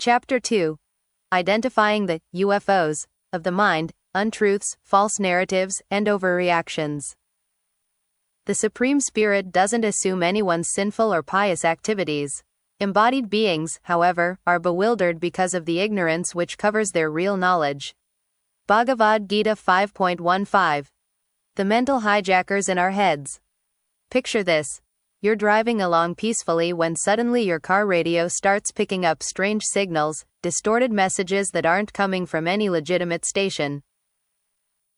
Chapter 2. Identifying the UFOs of the mind, untruths, false narratives, and overreactions. The Supreme Spirit doesn't assume anyone's sinful or pious activities. Embodied beings, however, are bewildered because of the ignorance which covers their real knowledge. Bhagavad Gita 5.15. The mental hijackers in our heads. Picture this. You're driving along peacefully when suddenly your car radio starts picking up strange signals, distorted messages that aren't coming from any legitimate station.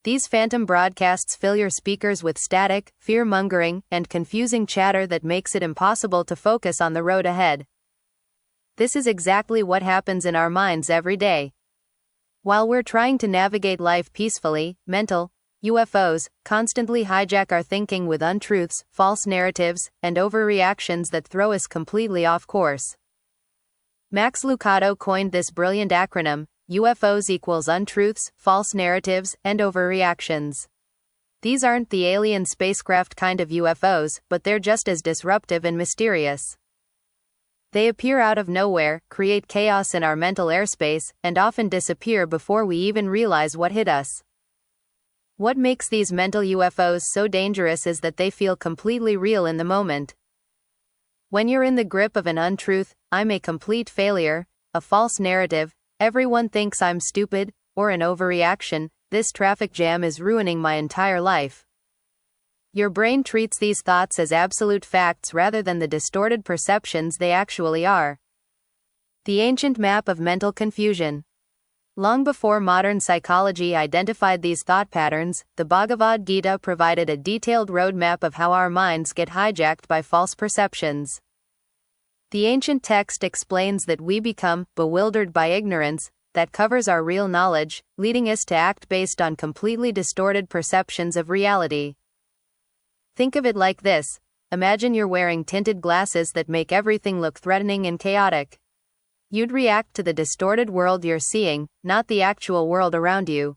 These phantom broadcasts fill your speakers with static, fear-mongering, and confusing chatter that makes it impossible to focus on the road ahead. This is exactly what happens in our minds every day. While we're trying to navigate life peacefully, mental UFOs constantly hijack our thinking with untruths, false narratives, and overreactions that throw us completely off course. Max Lucado coined this brilliant acronym: UFOs equals untruths, false narratives, and overreactions. These aren't the alien spacecraft kind of UFOs, but they're just as disruptive and mysterious. They appear out of nowhere, create chaos in our mental airspace, and often disappear before we even realize what hit us. What makes these mental UFOs so dangerous is that they feel completely real in the moment. When you're in the grip of an untruth, I'm a complete failure, a false narrative, everyone thinks I'm stupid, or an overreaction, this traffic jam is ruining my entire life. Your brain treats these thoughts as absolute facts rather than the distorted perceptions they actually are. The ancient map of mental confusion. Long before modern psychology identified these thought patterns, the Bhagavad Gita provided a detailed roadmap of how our minds get hijacked by false perceptions. The ancient text explains that we become bewildered by ignorance that covers our real knowledge, leading us to act based on completely distorted perceptions of reality. Think of it like this. Imagine you're wearing tinted glasses that make everything look threatening and chaotic. You'd react to the distorted world you're seeing, not the actual world around you.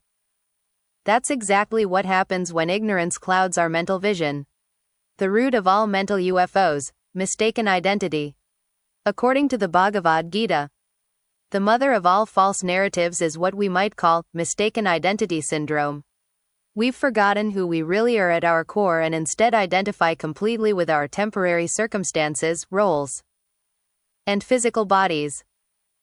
That's exactly what happens when ignorance clouds our mental vision. The root of all mental UFOs, mistaken identity. According to the Bhagavad Gita, the mother of all false narratives is what we might call mistaken identity syndrome. We've forgotten who we really are at our core and instead identify completely with our temporary circumstances, roles, and physical bodies.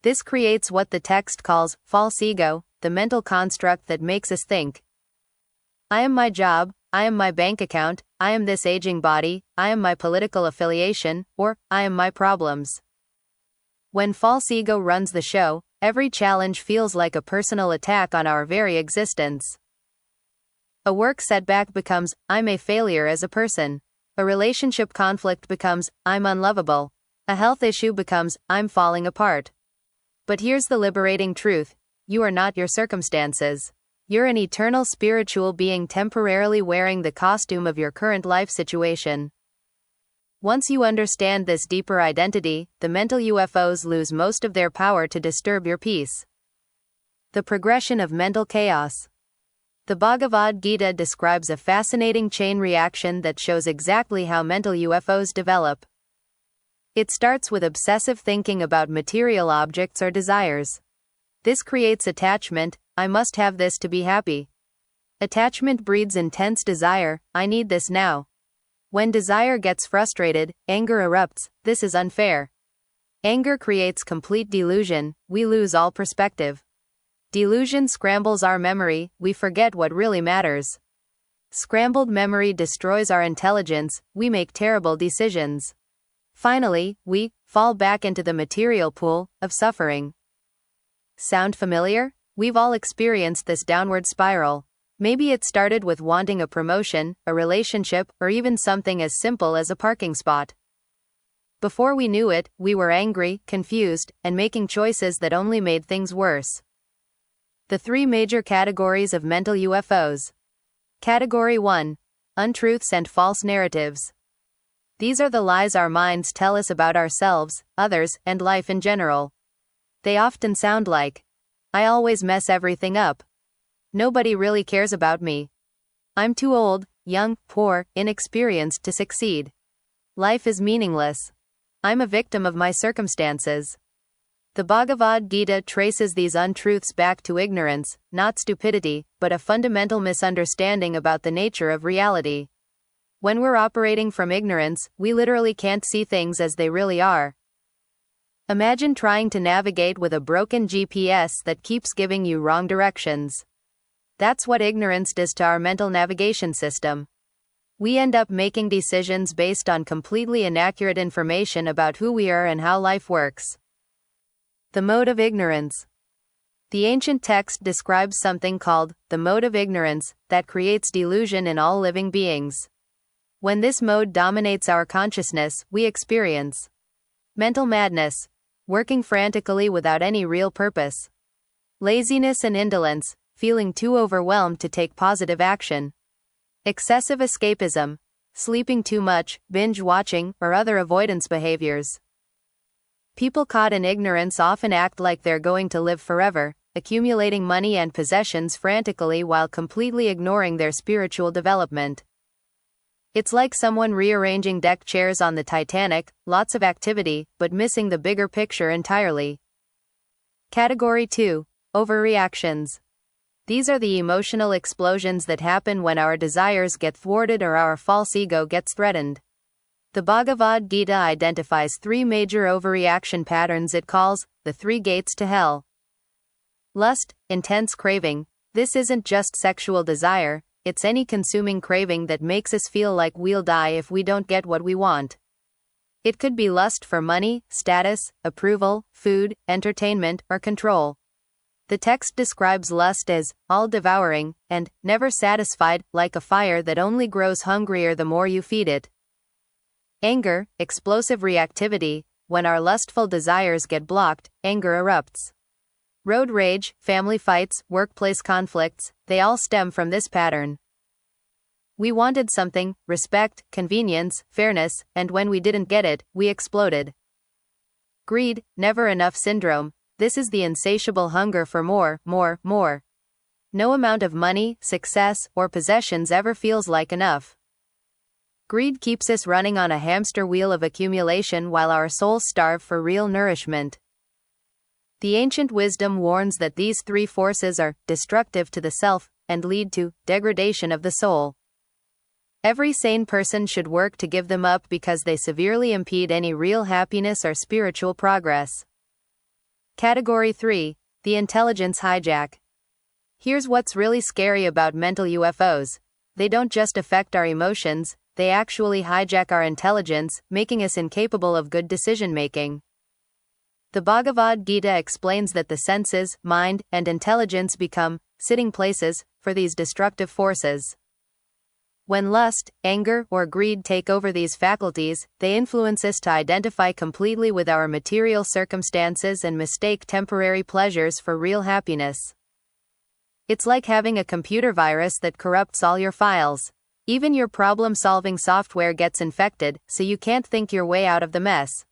This creates what the text calls false ego, the mental construct that makes us think, I am my job, I am my bank account, I am this aging body, I am my political affiliation, or I am my problems. When false ego runs the show, every challenge feels like a personal attack on our very existence. A work setback becomes, I'm a failure as a person. A relationship conflict becomes, I'm unlovable. A health issue becomes, I'm falling apart. But here's the liberating truth. You are not your circumstances. You're an eternal spiritual being temporarily wearing the costume of your current life situation. Once you understand this deeper identity, the mental UFOs lose most of their power to disturb your peace. The progression of mental chaos. The Bhagavad Gita describes a fascinating chain reaction that shows exactly how mental UFOs develop. It starts with obsessive thinking about material objects or desires. This creates attachment, I must have this to be happy. Attachment breeds intense desire, I need this now. When desire gets frustrated, anger erupts, this is unfair. Anger creates complete delusion, we lose all perspective. Delusion scrambles our memory, we forget what really matters. Scrambled memory destroys our intelligence, we make terrible decisions. Finally, we fall back into the material pool of suffering. Sound familiar? We've all experienced this downward spiral. Maybe it started with wanting a promotion, a relationship, or even something as simple as a parking spot. Before we knew it, we were angry, confused, and making choices that only made things worse. The three major categories of mental UFOs. Category 1. Untruths and false narratives. These are the lies our minds tell us about ourselves, others, and life in general. They often sound like, I always mess everything up. Nobody really cares about me. I'm too old, young, poor, inexperienced to succeed. Life is meaningless. I'm a victim of my circumstances. The Bhagavad Gita traces these untruths back to ignorance, not stupidity, but a fundamental misunderstanding about the nature of reality. When we're operating from ignorance, we literally can't see things as they really are. Imagine trying to navigate with a broken GPS that keeps giving you wrong directions. That's what ignorance does to our mental navigation system. We end up making decisions based on completely inaccurate information about who we are and how life works. The mode of ignorance. The ancient text describes something called the mode of ignorance that creates delusion in all living beings. When this mode dominates our consciousness, we experience mental madness, working frantically without any real purpose, laziness and indolence, feeling too overwhelmed to take positive action, excessive escapism, sleeping too much, binge watching, or other avoidance behaviors. People caught in ignorance often act like they're going to live forever, accumulating money and possessions frantically while completely ignoring their spiritual development. It's like someone rearranging deck chairs on the Titanic, lots of activity, but missing the bigger picture entirely. Category 2. Overreactions. These are the emotional explosions that happen when our desires get thwarted or our false ego gets threatened. The Bhagavad Gita identifies 3 major overreaction patterns it calls the 3 gates to hell. Lust, intense craving. This isn't just sexual desire, it's any consuming craving that makes us feel like we'll die if we don't get what we want. It could be lust for money, status, approval, food, entertainment, or control. The text describes lust as all-devouring and never satisfied, like a fire that only grows hungrier the more you feed it. Anger, explosive reactivity. When our lustful desires get blocked, anger erupts. Road rage, family fights, workplace conflicts, they all stem from this pattern. We wanted something, respect, convenience, fairness, and when we didn't get it, we exploded. Greed, never enough syndrome. This is the insatiable hunger for more, more, more. No amount of money, success, or possessions ever feels like enough. Greed keeps us running on a hamster wheel of accumulation while our souls starve for real nourishment. The ancient wisdom warns that these 3 forces are destructive to the self and lead to degradation of the soul. Every sane person should work to give them up because they severely impede any real happiness or spiritual progress. Category 3. The intelligence hijack. Here's what's really scary about mental UFOs. They don't just affect our emotions, they actually hijack our intelligence, making us incapable of good decision-making. The Bhagavad Gita explains that the senses, mind, and intelligence become sitting places for these destructive forces. When lust, anger, or greed take over these faculties, they influence us to identify completely with our material circumstances and mistake temporary pleasures for real happiness. It's like having a computer virus that corrupts all your files. Even your problem-solving software gets infected, so you can't think your way out of the mess.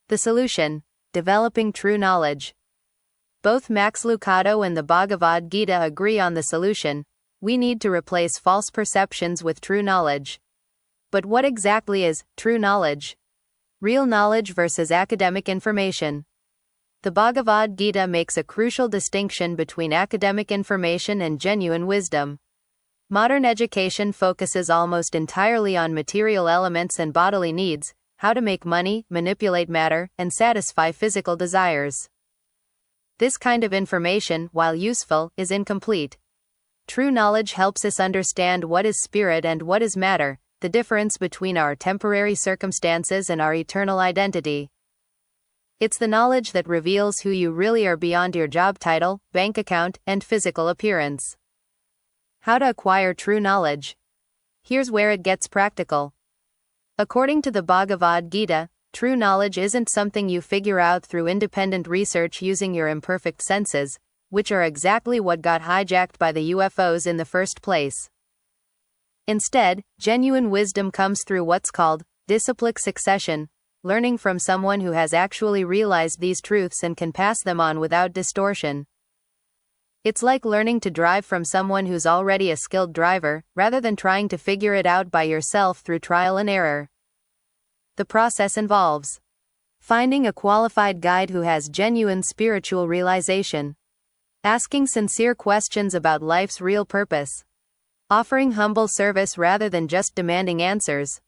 The solution: developing true knowledge. Both Max Lucado and the Bhagavad Gita agree on the solution. We need to replace false perceptions with true knowledge. But what exactly is true knowledge? Real knowledge versus academic information. The Bhagavad Gita makes a crucial distinction between academic information and genuine wisdom. Modern education focuses almost entirely on material elements and bodily needs, how to make money, manipulate matter, and satisfy physical desires. This kind of information, while useful, is incomplete. True knowledge helps us understand what is spirit and what is matter, the difference between our temporary circumstances and our eternal identity. It's the knowledge that reveals who you really are beyond your job title, bank account, and physical appearance. How to acquire true knowledge? Here's where it gets practical. According to the Bhagavad Gita, true knowledge isn't something you figure out through independent research using your imperfect senses, which are exactly what got hijacked by the UFOs in the first place. Instead, genuine wisdom comes through what's called disciplic succession, learning from someone who has actually realized these truths and can pass them on without distortion. It's like learning to drive from someone who's already a skilled driver, rather than trying to figure it out by yourself through trial and error. The process involves Finding a qualified guide who has genuine spiritual realization. Asking sincere questions about life's real purpose. Offering humble service rather than just demanding answers.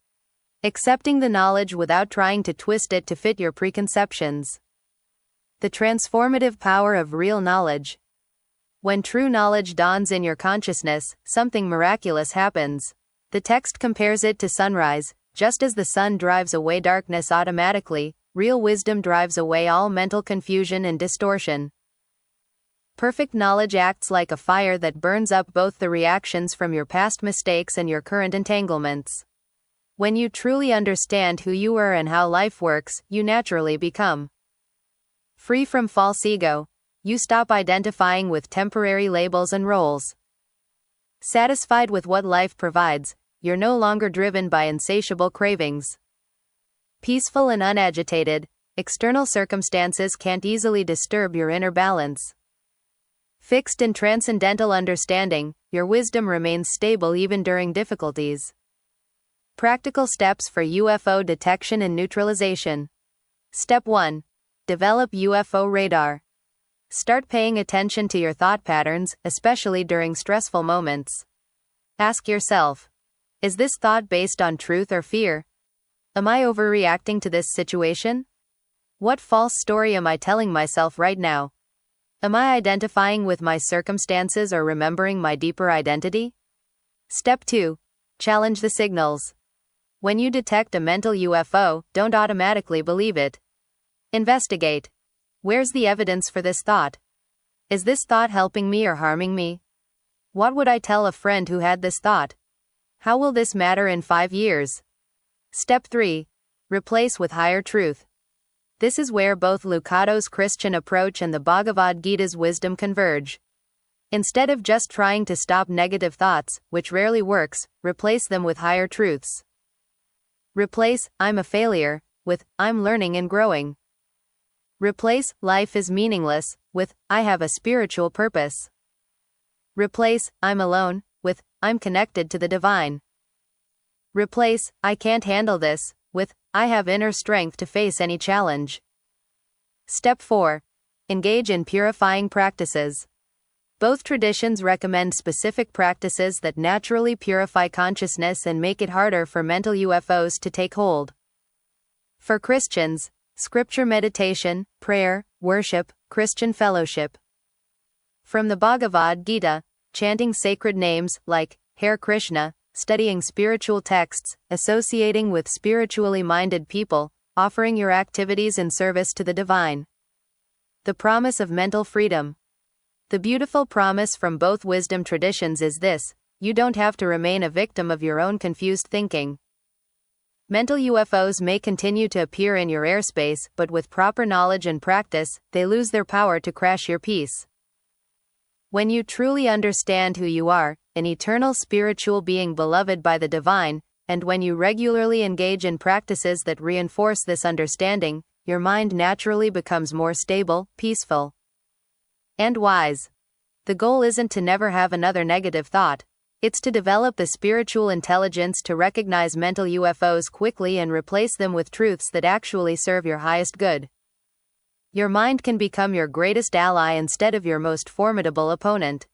Accepting the knowledge without trying to twist it to fit your preconceptions. The transformative power of real knowledge. When true knowledge dawns in your consciousness, something miraculous happens. The text compares it to sunrise. Just as the sun drives away darkness automatically, real wisdom drives away all mental confusion and distortion. Perfect knowledge acts like a fire that burns up both the reactions from your past mistakes and your current entanglements. When you truly understand who you are and how life works, you naturally become free from false ego. You stop identifying with temporary labels and roles. Satisfied with what life provides, you're no longer driven by insatiable cravings. Peaceful and unagitated, external circumstances can't easily disturb your inner balance. Fixed in transcendental understanding, your wisdom remains stable even during difficulties. Practical steps for UFO detection and neutralization. Step 1. Develop UFO radar. Start paying attention to your thought patterns, especially during stressful moments. Ask yourself, is this thought based on truth or fear? Am I overreacting to this situation? What false story am I telling myself right now? Am I identifying with my circumstances or remembering my deeper identity? Step 2. Challenge the signals. When you detect a mental UFO, don't automatically believe it. Investigate. Where's the evidence for this thought? Is this thought helping me or harming me? What would I tell a friend who had this thought? How will this matter in 5 years? Step 3. Replace with higher truth. This is where both Lucado's Christian approach and the Bhagavad Gita's wisdom converge. Instead of just trying to stop negative thoughts, which rarely works, replace them with higher truths. Replace, I'm a failure, with, I'm learning and growing. Replace, life is meaningless, with, I have a spiritual purpose. Replace, I'm alone, with, I'm connected to the divine. Replace, I can't handle this, with, I have inner strength to face any challenge. Step 4. Engage in purifying practices. Both traditions recommend specific practices that naturally purify consciousness and make it harder for mental UFOs to take hold. For Christians, scripture meditation, prayer, worship, Christian fellowship. From the Bhagavad Gita, chanting sacred names like Hare Krishna, studying spiritual texts, associating with spiritually minded people, offering your activities in service to the divine. The promise of mental freedom. The beautiful promise from both wisdom traditions is this: you don't have to remain a victim of your own confused thinking. Mental UFOs may continue to appear in your airspace, but with proper knowledge and practice, they lose their power to crash your peace. When you truly understand who you are, an eternal spiritual being beloved by the divine, and when you regularly engage in practices that reinforce this understanding, your mind naturally becomes more stable, peaceful, and wise. The goal isn't to never have another negative thought. It's to develop the spiritual intelligence to recognize mental UFOs quickly and replace them with truths that actually serve your highest good. Your mind can become your greatest ally instead of your most formidable opponent.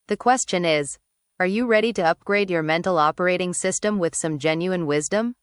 The question is, are you ready to upgrade your mental operating system with some genuine wisdom?